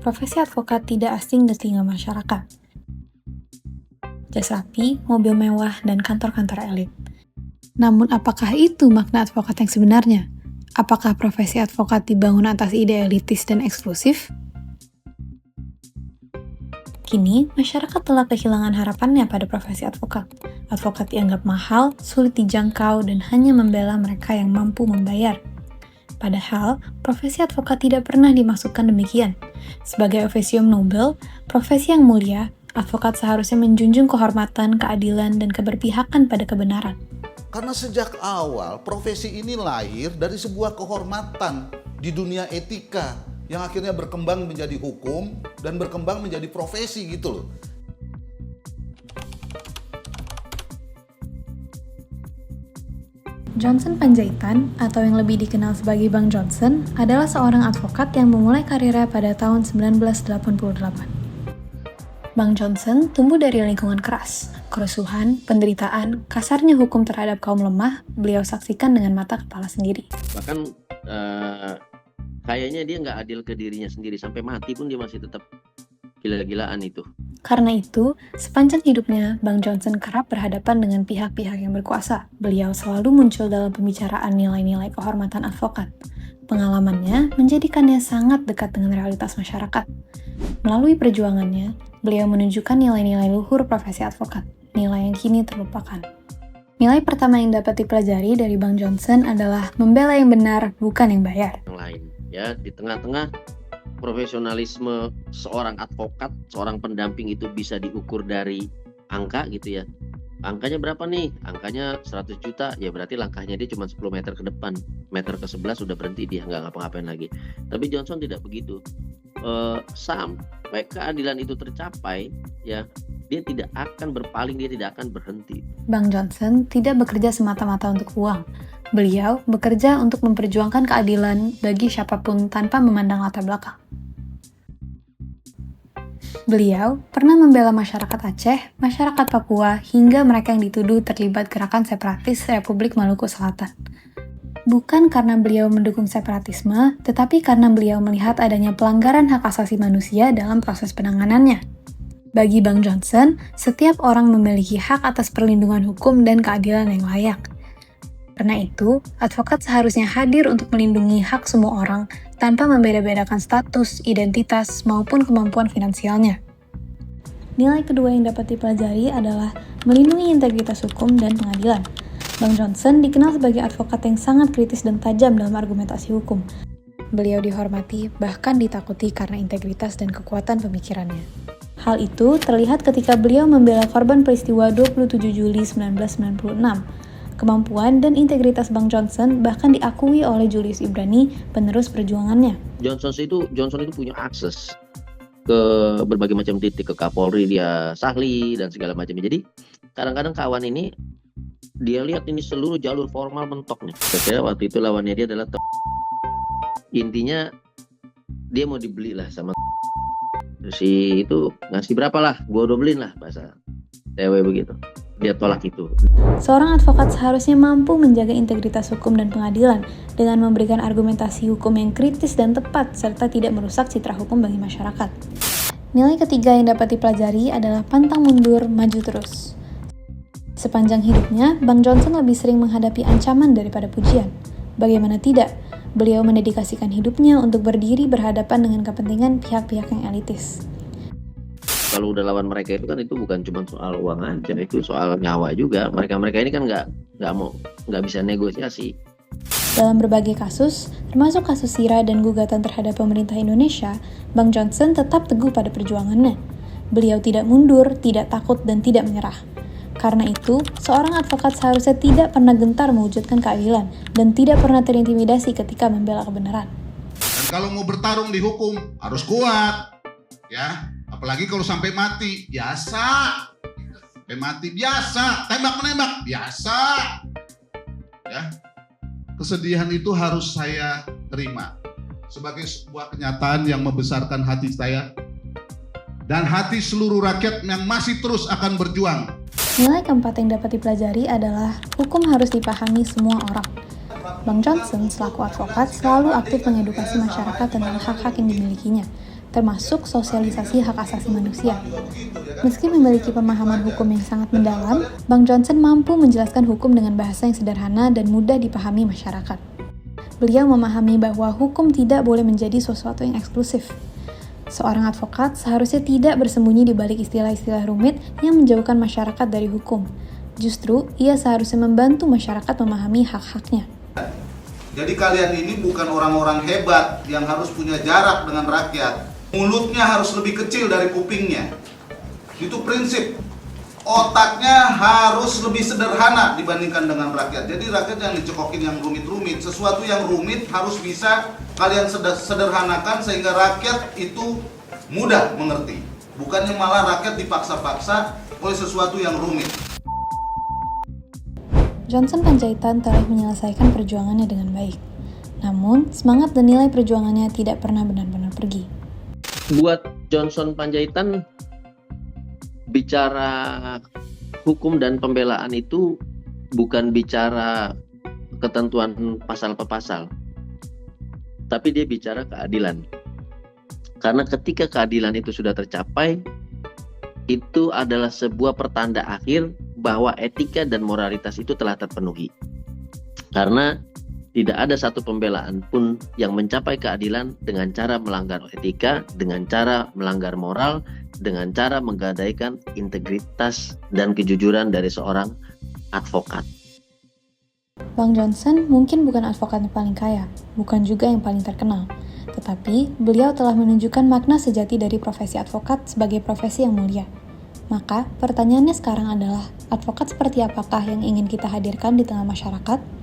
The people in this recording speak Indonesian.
profesi advokat tidak asing di telinga masyarakat. Jas rapi, mobil mewah, dan kantor-kantor elit. Namun apakah itu makna advokat yang sebenarnya? Apakah profesi advokat dibangun atas ide elitis dan eksklusif? Kini, masyarakat telah kehilangan harapannya pada profesi advokat. Advokat dianggap mahal, sulit dijangkau, dan hanya membela mereka yang mampu membayar. Padahal, profesi advokat tidak pernah dimaksudkan demikian. Sebagai officium noble, profesi yang mulia, advokat seharusnya menjunjung kehormatan, keadilan, dan keberpihakan pada kebenaran. Karena sejak awal, profesi ini lahir dari sebuah kehormatan di dunia etika yang akhirnya berkembang menjadi hukum dan berkembang menjadi profesi gitu loh. Johnson Panjaitan, atau yang lebih dikenal sebagai Bang Johnson, adalah seorang advokat yang memulai karirnya pada tahun 1988. Bang Johnson tumbuh dari lingkungan keras, kerusuhan, penderitaan, kasarnya hukum terhadap kaum lemah, beliau saksikan dengan mata kepala sendiri. Bahkan kayaknya dia nggak adil ke dirinya sendiri, sampai mati pun dia masih tetap gila-gilaan itu. Karena itu, sepanjang hidupnya, Bang Johnson kerap berhadapan dengan pihak-pihak yang berkuasa. Beliau selalu muncul dalam pembicaraan nilai-nilai kehormatan advokat. Pengalamannya menjadikannya sangat dekat dengan realitas masyarakat. Melalui perjuangannya, beliau menunjukkan nilai-nilai luhur profesi advokat, nilai yang kini terlupakan. Nilai pertama yang dapat dipelajari dari Bang Johnson adalah membela yang benar, bukan yang bayar. Yang lain, ya, di tengah-tengah profesionalisme seorang advokat, seorang pendamping itu bisa diukur dari angka gitu ya. Angkanya berapa nih? Angkanya 100 juta, ya berarti langkahnya dia cuma 10 meter ke depan. Meter ke 11 sudah berhenti, dia nggak ngapa-ngapain lagi. Tapi Johnson tidak begitu. Sampai keadilan itu tercapai, ya, dia tidak akan berpaling, dia tidak akan berhenti. Bang Johnson tidak bekerja semata-mata untuk uang. Beliau bekerja untuk memperjuangkan keadilan bagi siapapun tanpa memandang latar belakang. Beliau pernah membela masyarakat Aceh, masyarakat Papua, hingga mereka yang dituduh terlibat gerakan separatis Republik Maluku Selatan. Bukan karena beliau mendukung separatisme, tetapi karena beliau melihat adanya pelanggaran hak asasi manusia dalam proses penanganannya. Bagi Bang Johnson, setiap orang memiliki hak atas perlindungan hukum dan keadilan yang layak. Karena itu, advokat seharusnya hadir untuk melindungi hak semua orang tanpa membeda-bedakan status, identitas, maupun kemampuan finansialnya. Nilai kedua yang dapat dipelajari adalah melindungi integritas hukum dan pengadilan. Bang Johnson dikenal sebagai advokat yang sangat kritis dan tajam dalam argumentasi hukum. Beliau dihormati, bahkan ditakuti karena integritas dan kekuatan pemikirannya. Hal itu terlihat ketika beliau membela korban peristiwa 27 Juli 1996. Kemampuan dan integritas Bang Johnson bahkan diakui oleh Julius Ibrani, penerus perjuangannya. Johnson itu punya akses ke berbagai macam titik, ke Kapolri dia sahli dan segala macam. Jadi kadang-kadang kawan ini dia lihat ini seluruh jalur formal mentok nih. Saya waktu itu lawannya dia adalah intinya dia mau dibeli lah sama si itu, ngasih berapa lah, gua udah beliin lah, bahasa TW begitu. Dia tolak itu. Seorang advokat seharusnya mampu menjaga integritas hukum dan pengadilan dengan memberikan argumentasi hukum yang kritis dan tepat serta tidak merusak citra hukum bagi masyarakat. Nilai ketiga yang dapat dipelajari adalah pantang mundur, maju terus. Sepanjang hidupnya, Bang Johnson lebih sering menghadapi ancaman daripada pujian. Bagaimana tidak, beliau mendedikasikan hidupnya untuk berdiri berhadapan dengan kepentingan pihak-pihak yang elitis. Kalau udah lawan mereka itu kan itu bukan cuma soal uang aja, itu soal nyawa juga. Mereka ini kan nggak bisa negosiasi. Dalam berbagai kasus, termasuk kasus sira dan gugatan terhadap pemerintah Indonesia, Bang Johnson tetap teguh pada perjuangannya. Beliau tidak mundur, tidak takut, dan tidak menyerah. Karena itu, seorang advokat seharusnya tidak pernah gentar mewujudkan keadilan dan tidak pernah terintimidasi ketika membela kebenaran. Dan kalau mau bertarung di hukum harus kuat, ya. Apalagi kalau sampai mati, biasa. Sampai mati, biasa. Tembak-menembak, biasa. Ya. Kesedihan itu harus saya terima sebagai sebuah kenyataan yang membesarkan hati saya dan hati seluruh rakyat yang masih terus akan berjuang. Nilai keempat yang dapat dipelajari adalah hukum harus dipahami semua orang. Bang Johnson selaku advokat selalu aktif mengedukasi masyarakat tentang hak-hak yang dimilikinya. termasuk sosialisasi hak asasi manusia. Meski memiliki pemahaman hukum yang sangat mendalam, Bang Johnson mampu menjelaskan hukum dengan bahasa yang sederhana dan mudah dipahami masyarakat. Beliau memahami bahwa hukum tidak boleh menjadi sesuatu yang eksklusif. Seorang advokat seharusnya tidak bersembunyi di balik istilah-istilah rumit yang menjauhkan masyarakat dari hukum. Justru, ia seharusnya membantu masyarakat memahami hak-haknya. Jadi kalian ini bukan orang-orang hebat yang harus punya jarak dengan rakyat. Mulutnya harus lebih kecil dari kupingnya. Itu prinsip. Otaknya harus lebih sederhana dibandingkan dengan rakyat. Jadi rakyat yang dicekokin yang rumit-rumit. Sesuatu yang rumit harus bisa kalian sederhanakan sehingga rakyat itu mudah mengerti. Bukannya malah rakyat dipaksa-paksa oleh sesuatu yang rumit. Johnson Panjaitan telah menyelesaikan perjuangannya dengan baik. Namun, semangat dan nilai perjuangannya tidak pernah benar-benar pergi. Buat Johnson Panjaitan, bicara hukum dan pembelaan itu bukan bicara ketentuan pasal per pasal, tapi dia bicara keadilan. Karena ketika keadilan itu sudah tercapai, itu adalah sebuah pertanda akhir bahwa etika dan moralitas itu telah terpenuhi. Karena tidak ada satu pembelaan pun yang mencapai keadilan dengan cara melanggar etika, dengan cara melanggar moral, dengan cara menggadaikan integritas dan kejujuran dari seorang advokat. Bang Johnson mungkin bukan advokat yang paling kaya, bukan juga yang paling terkenal. Tetapi, beliau telah menunjukkan makna sejati dari profesi advokat sebagai profesi yang mulia. Maka, pertanyaannya sekarang adalah, advokat seperti apakah yang ingin kita hadirkan di tengah masyarakat?